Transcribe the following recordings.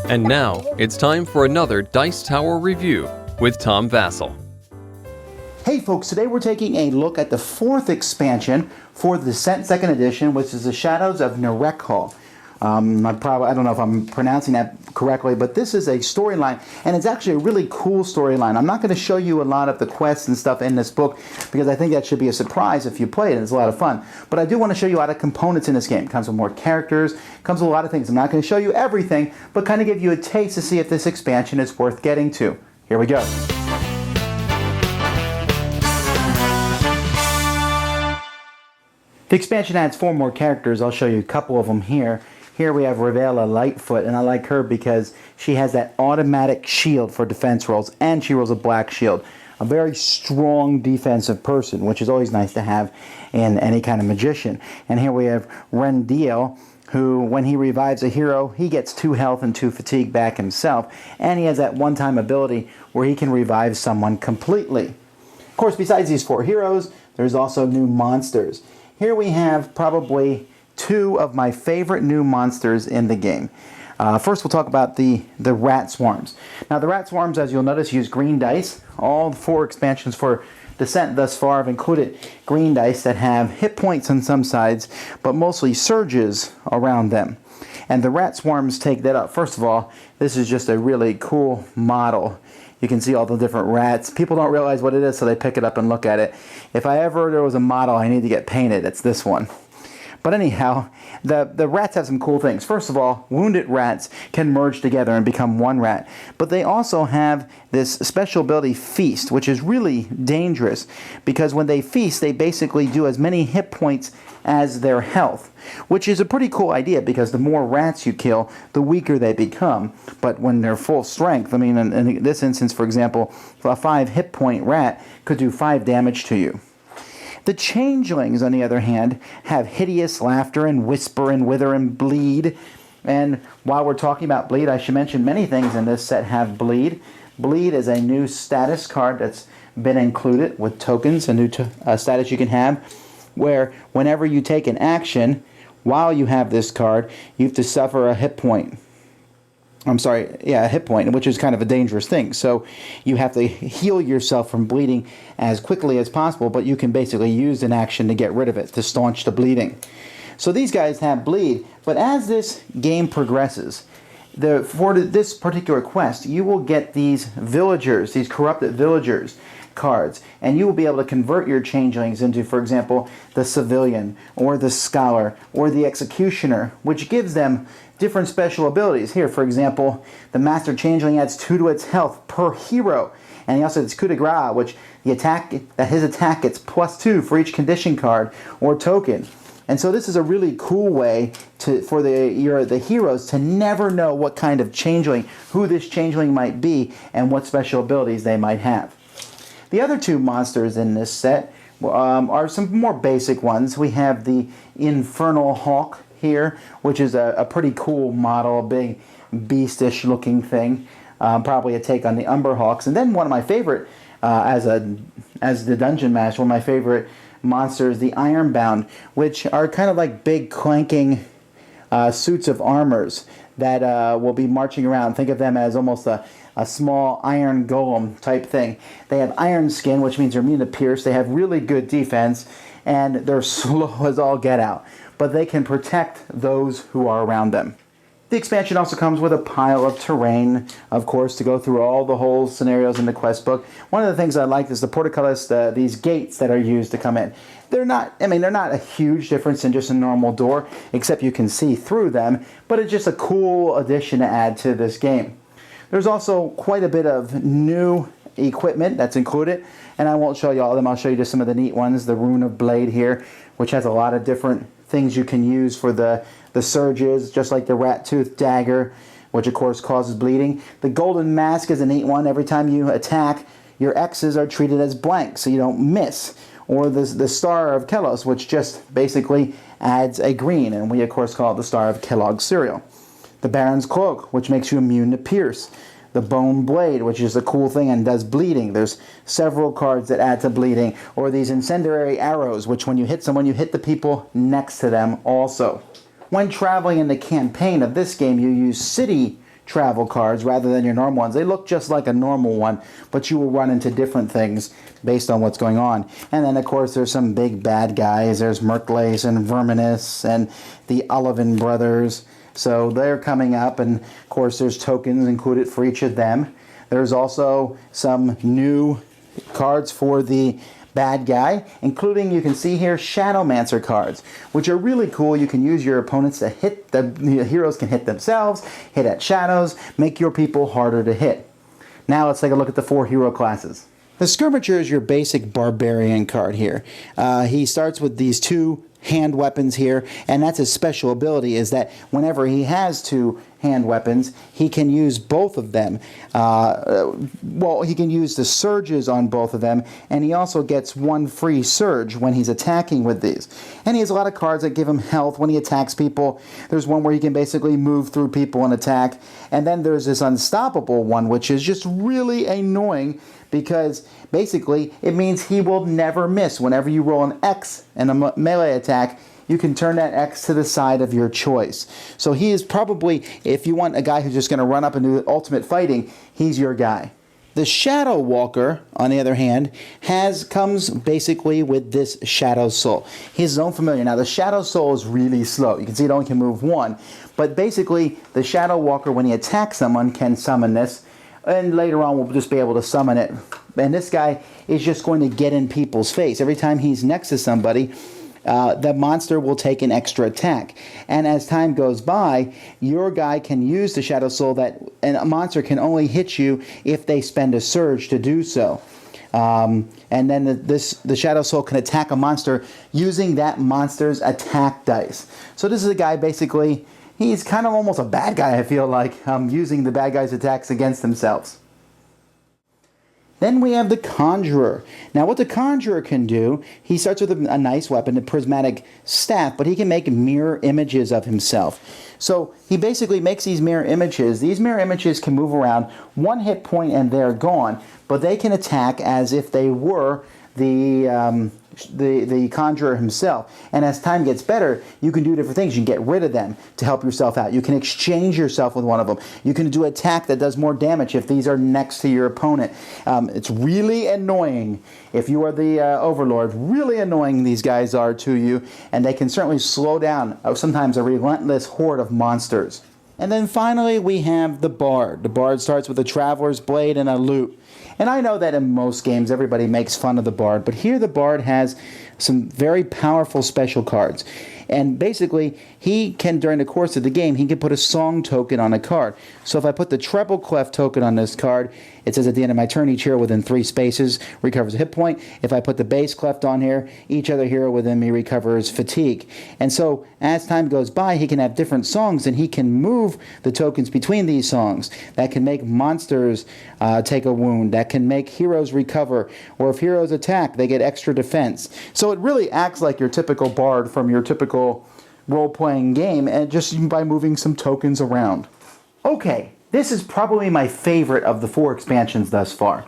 And now, it's time for another Dice Tower review with Tom Vasel. Hey folks, today we're taking a look at the fourth expansion for the second edition, which is the Shadows of Nerekhall. I don't know if I'm pronouncing that correctly, but this is a storyline, and it's actually a really cool storyline. I'm not going to show you a lot of the quests and stuff in this book, because I think that should be a surprise if you play it. It's a lot of fun. But I do want to show you a lot of components in this game. It comes with more characters, comes with a lot of things. I'm not going to show you everything, but kind of give you a taste to see if this expansion is worth getting to. Here we go. The expansion adds 4 more characters. I'll show you a couple of them here. Here we have Vasel Lightfoot, and I like her because she has that automatic shield for defense rolls, and she rolls a black shield. A very strong defensive person, which is always nice to have in any kind of magician. And here we have Nerekhall, who, when he revives a hero, he gets 2 health and 2 fatigue back himself, and he has that one-time ability where he can revive someone completely. Of course, besides these 4 heroes, there's also new monsters. Here we have probably 2 of my favorite new monsters in the game. First, we'll talk about the rat swarms. Now, the rat swarms, as you'll notice, use green dice. All 4 expansions for Descent thus far have included green dice that have hit points on some sides, but mostly surges around them. And the rat swarms take that up. First of all, this is just a really cool model. You can see all the different rats. People don't realize what it is, so they pick it up and look at it. If there was a model I need to get painted, it's this one. But anyhow, the rats have some cool things. First of all, wounded rats can merge together and become one rat. But they also have this special ability, Feast, which is really dangerous, because when they feast, they basically do as many hit points as their health, which is a pretty cool idea, because the more rats you kill, the weaker they become. But when they're full strength, I mean, in this instance, for example, a 5 hit point rat could do 5 damage to you. The changelings, on the other hand, have hideous laughter and whisper and wither and bleed. And while we're talking about bleed, I should mention many things in this set have bleed. Bleed is a new status card that's been included with tokens, a new status you can have, where whenever you take an action, while you have this card, you have to suffer a hit point. A hit point, which is kind of a dangerous thing. So you have to heal yourself from bleeding as quickly as possible, but you can basically use an action to get rid of it, to staunch the bleeding. So these guys have bleed, but as this game progresses, for this particular quest, you will get these villagers, these corrupted villagers cards, and you will be able to convert your changelings into, for example, the civilian, or the scholar, or the executioner, which gives them different special abilities. Here, for example, the master changeling adds 2 to its health per hero, and he also has coup de grace, which his attack gets +2 for each condition card or token. And so this is a really cool way for the heroes to never know what kind of changeling, who this changeling might be, and what special abilities they might have. The other 2 monsters in this set are some more basic ones. We have the Infernal Hawk here, which is a pretty cool model, a big beastish looking thing, probably a take on the Umber Hawks. And then one of my favorite, as the Dungeon Master, one of my favorite monsters, the Ironbound, which are kind of like big clanking suits of armors that will be marching around. Think of them as almost a small iron golem type thing. They have iron skin, which means they're immune to pierce. They have really good defense, and they're slow as all get out. But they can protect those who are around them. The expansion also comes with a pile of terrain, of course, to go through all the whole scenarios in the quest book. One of the things I like is the portcullis, these gates that are used to come in. They're not a huge difference in just a normal door, except you can see through them, but it's just a cool addition to add to this game. There's also quite a bit of new equipment that's included, and I won't show you all of them. I'll show you just some of the neat ones. The Rune of Blade here, which has a lot of different things you can use for the surges, just like the Rat Tooth Dagger, which of course causes bleeding. The Golden Mask is a neat one. Every time you attack, your X's are treated as blank, so you don't miss. Or the Star of Kelos, which just basically adds a green, and we of course call it the Star of Kellogg's cereal. The Baron's Cloak, which makes you immune to pierce. The Bone Blade, which is a cool thing and does bleeding. There's several cards that add to bleeding. Or these Incendiary Arrows, which when you hit someone, you hit the people next to them also. When traveling in the campaign of this game, you use city travel cards rather than your normal ones. They look just like a normal one, but you will run into different things based on what's going on. And then, of course, there's some big bad guys. There's Merklace and Verminous and the Olivin brothers. So they're coming up, and of course there's tokens included for each of them. There's also some new cards for the bad guy, including, you can see here, Shadowmancer cards, which are really cool. You can use your opponents to hit, the heroes can hit themselves, hit at shadows, make your people harder to hit. Now let's take a look at the 4 hero classes. The Skirmisher is your basic barbarian card here. He starts with these 2 hand weapons here, and that's his special ability, is that whenever he has 2 hand weapons, he can use both of them. Well, he can use the surges on both of them, and he also gets 1 free surge when he's attacking with these. And he has a lot of cards that give him health when he attacks people. There's one where he can basically move through people and attack, and then there's this unstoppable one, which is just really annoying, because basically it means he will never miss. Whenever you roll an X in a melee attack, you can turn that X to the side of your choice. So he is probably, if you want a guy who's just going to run up and do ultimate fighting, he's your guy. The Shadow Walker, on the other hand, comes basically with this Shadow Soul. He's his own familiar. Now, the Shadow Soul is really slow. You can see it only can move 1. But basically, the Shadow Walker, when he attacks someone, can summon this. And later on, we'll just be able to summon it. And this guy is just going to get in people's face. Every time he's next to somebody, the monster will take an extra attack. And as time goes by, your guy can use the Shadow Soul, and a monster can only hit you if they spend a surge to do so. And then the Shadow Soul can attack a monster using that monster's attack dice. So this is a guy, basically, he's kind of almost a bad guy, I feel like, using the bad guy's attacks against themselves. Then we have the Conjurer. Now, what the Conjurer can do, he starts with a nice weapon, a prismatic staff, but he can make mirror images of himself. So he basically makes these mirror images. These mirror images can move around 1 hit point and they're gone, but they can attack as if they were the Conjurer himself. And as time gets better, you can do different things. You can get rid of them to help yourself out. You can exchange yourself with one of them. You can do an attack that does more damage if these are next to your opponent. It's really annoying if you are the Overlord. Really annoying these guys are to you, and they can certainly slow down sometimes a relentless horde of monsters. And then finally we have the Bard. The Bard starts with a Traveler's Blade and a Lute. And I know that in most games everybody makes fun of the Bard, but here the Bard has some very powerful special cards. And basically, he can, during the course of the game, he can put a song token on a card. So if I put the treble clef token on this card, it says at the end of my turn, each hero within 3 spaces recovers a hit point. If I put the bass clef on here, each other hero within me recovers fatigue. And so as time goes by, he can have different songs, and he can move the tokens between these songs. That can make monsters take a wound. That can make heroes recover. Or if heroes attack, they get extra defense. So it really acts like your typical Bard from your typical role-playing game, and just by moving some tokens around. Okay, this is probably my favorite of the 4 expansions thus far.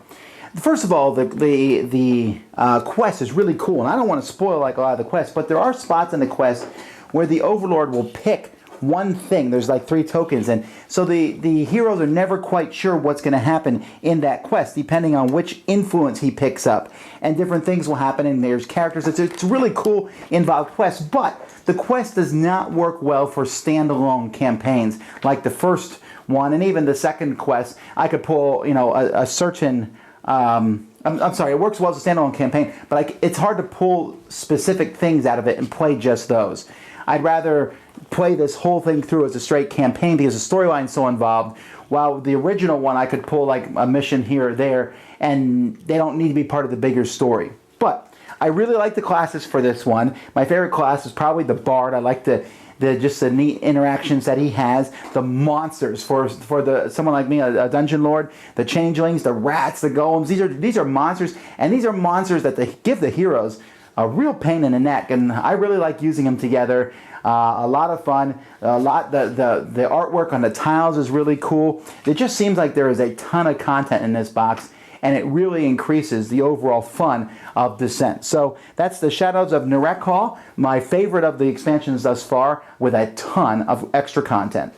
First of all, the quest is really cool, and I don't want to spoil like a lot of the quests, but there are spots in the quest where the Overlord will pick one thing. There's like 3 tokens, and so the heroes are never quite sure what's going to happen in that quest, depending on which influence he picks up. And different things will happen, and there's characters. It's a really cool, involved quest, but the quest does not work well for standalone campaigns like the first one, and even the second quest. I could pull, a certain... I'm sorry, it works well as a standalone campaign, but it's hard to pull specific things out of it and play just those. I'd rather play this whole thing through as a straight campaign because the storyline's so involved, while the original one I could pull like a mission here or there, and they don't need to be part of the bigger story. But I really like the classes for this one. My favorite class is probably the Bard. I like just the neat interactions that he has. The monsters for someone like me, a dungeon lord, the changelings, the rats, the golems. These are monsters, and these are monsters that they give the heroes a real pain in the neck, and I really like using them together. A lot of fun. The artwork on the tiles is really cool. It just seems like there is a ton of content in this box, and it really increases the overall fun of Descent. So that's the Shadows of Nerekhall, my favorite of the expansions thus far, with a ton of extra content.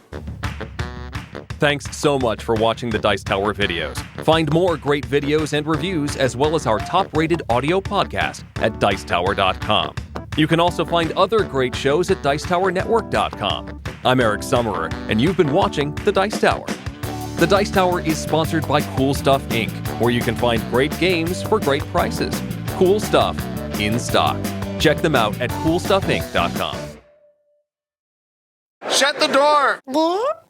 Thanks so much for watching the Dice Tower videos. Find more great videos and reviews as well as our top-rated audio podcast at Dicetower.com. You can also find other great shows at Dicetowernetwork.com. I'm Eric Summerer, and you've been watching The Dice Tower. The Dice Tower is sponsored by Cool Stuff Inc., where you can find great games for great prices. Cool stuff in stock. Check them out at CoolStuffInc.com. Shut the door! There.